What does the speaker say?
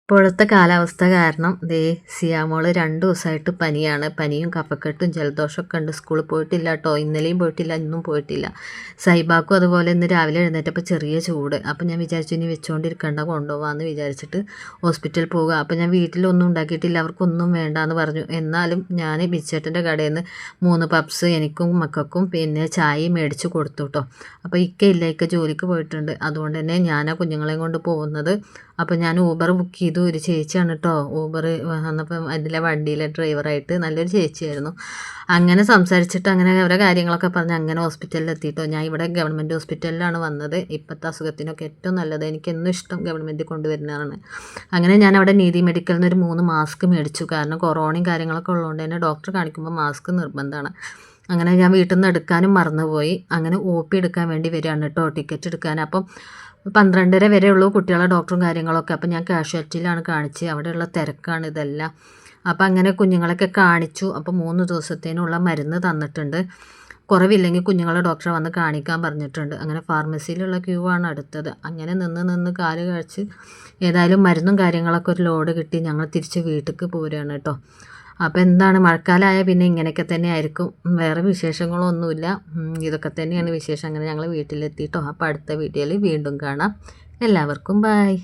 ഇപ്പോഴത്തെ കാലാവസ്ഥ കാരണം ദേ സിയാമോള് 2 ദിവസമായിട്ട് പനിയാണ്. പനിയും കഫക്കെട്ടും ജലദോഷമൊക്കെ ഉണ്ട്. സ്കൂളിൽ പോയിട്ടില്ല കേട്ടോ. ഇന്നലെയും പോയിട്ടില്ല, ഇന്നും പോയിട്ടില്ല. സൈബാക്കും അതുപോലെ ഇന്ന് രാവിലെ എഴുന്നേറ്റപ്പോൾ ചെറിയ ചൂട്. അപ്പം ഞാൻ വിചാരിച്ചു ഇനി വെച്ചുകൊണ്ടിരിക്കേണ്ട, കൊണ്ടുപോകാമെന്ന് വിചാരിച്ചിട്ട് ഹോസ്പിറ്റലിൽ പോവുക. അപ്പം ഞാൻ വീട്ടിലൊന്നും ഉണ്ടാക്കിയിട്ടില്ല, അവർക്കൊന്നും വേണ്ടാന്ന് പറഞ്ഞു. എന്നാലും ഞാൻ ബിച്ചേട്ടൻ്റെ കടയിൽ നിന്ന് 3 പപ്സ് എനിക്കും മക്കൾക്കും പിന്നെ ചായയും മേടിച്ച് കൊടുത്തു കേട്ടോ. അപ്പോൾ ഇക്ക ജോലിക്ക് പോയിട്ടുണ്ട്. അതുകൊണ്ട് തന്നെ ഞാൻ ആ കുഞ്ഞുങ്ങളെയും കൊണ്ട് പോകുന്നത്. അപ്പോൾ ഞാൻ ഊബർ ബുക്ക് ചെയ്തു. ഒരു ചേച്ചിയാണ് കേട്ടോ ഊബർ വന്നപ്പം അതിലെ വണ്ടിയിലെ ഡ്രൈവറായിട്ട് നല്ലൊരു ചേച്ചിയായിരുന്നു. അങ്ങനെ സംസാരിച്ചിട്ട് അങ്ങനെ അവരുടെ കാര്യങ്ങളൊക്കെ പറഞ്ഞ് അങ്ങനെ ഹോസ്പിറ്റലിൽ എത്തിയിട്ടോ. ഞാൻ ഇവിടെ ഗവൺമെൻറ് ഹോസ്പിറ്റലിലാണ് വന്നത്. ഇപ്പോഴത്തെ അസുഖത്തിനൊക്കെ ഏറ്റവും നല്ലത്, എനിക്ക് എന്നും ഇഷ്ടം ഗവൺമെൻറ് കൊണ്ടുവരുന്നതാണ്. അങ്ങനെ ഞാൻ അവിടെ നീതി മെഡിക്കലിൽ നിന്ന് ഒരു 3 മാസ്ക് മേടിച്ചു. കാരണം കൊറോണയും കാര്യങ്ങളൊക്കെ ഉള്ളതുകൊണ്ട് തന്നെ ഡോക്ടർ കാണിക്കുമ്പോൾ മാസ്ക് നിർബന്ധമാണ്. അങ്ങനെ ഞാൻ വീട്ടിൽ നിന്ന് എടുക്കാനും മറന്നുപോയി. അങ്ങനെ OP എടുക്കാൻ വേണ്ടി വരികയാണ് കേട്ടോ, ടിക്കറ്റ് എടുക്കാൻ. അപ്പം 12:30 വരെ ഉള്ളൂ കുട്ടികളെ ഡോക്ടറും കാര്യങ്ങളൊക്കെ. അപ്പം ഞാൻ കാഷ്വാലിറ്റിയിലാണ് കാണിച്ചത്. അവിടെയുള്ള തിരക്കാണ് ഇതെല്ലാം. അപ്പം അങ്ങനെ കുഞ്ഞുങ്ങളൊക്കെ കാണിച്ചു. അപ്പം 3 ദിവസത്തേനുള്ള മരുന്ന് തന്നിട്ടുണ്ട്. കുറവില്ലെങ്കിൽ കുഞ്ഞുങ്ങളെ ഡോക്ടറെ വന്ന് കാണിക്കാൻ പറഞ്ഞിട്ടുണ്ട്. അങ്ങനെ ഫാർമസിയിലുള്ള ക്യൂ ആണ് അടുത്തത്. അങ്ങനെ നിന്ന് കാല് കഴിച്ച് ഏതായാലും മരുന്നും കാര്യങ്ങളൊക്കെ ഒരു ലോഡ് കിട്ടി. ഞങ്ങൾ തിരിച്ച് വീട്ടിലേക്ക് പോരുകയാണ് കേട്ടോ. അപ്പോൾ എന്താണ്, മഴക്കാലമായ പിന്നെ ഇങ്ങനെയൊക്കെ തന്നെ ആയിരിക്കും. വേറെ വിശേഷങ്ങളൊന്നുമില്ല. ഇതൊക്കെ തന്നെയാണ് വിശേഷം. അങ്ങനെ ഞങ്ങൾ വീട്ടിലെത്തിയിട്ടോ. അപ്പോൾ അടുത്ത വീഡിയോയിൽ വീണ്ടും കാണാം. എല്ലാവർക്കും ബായ്.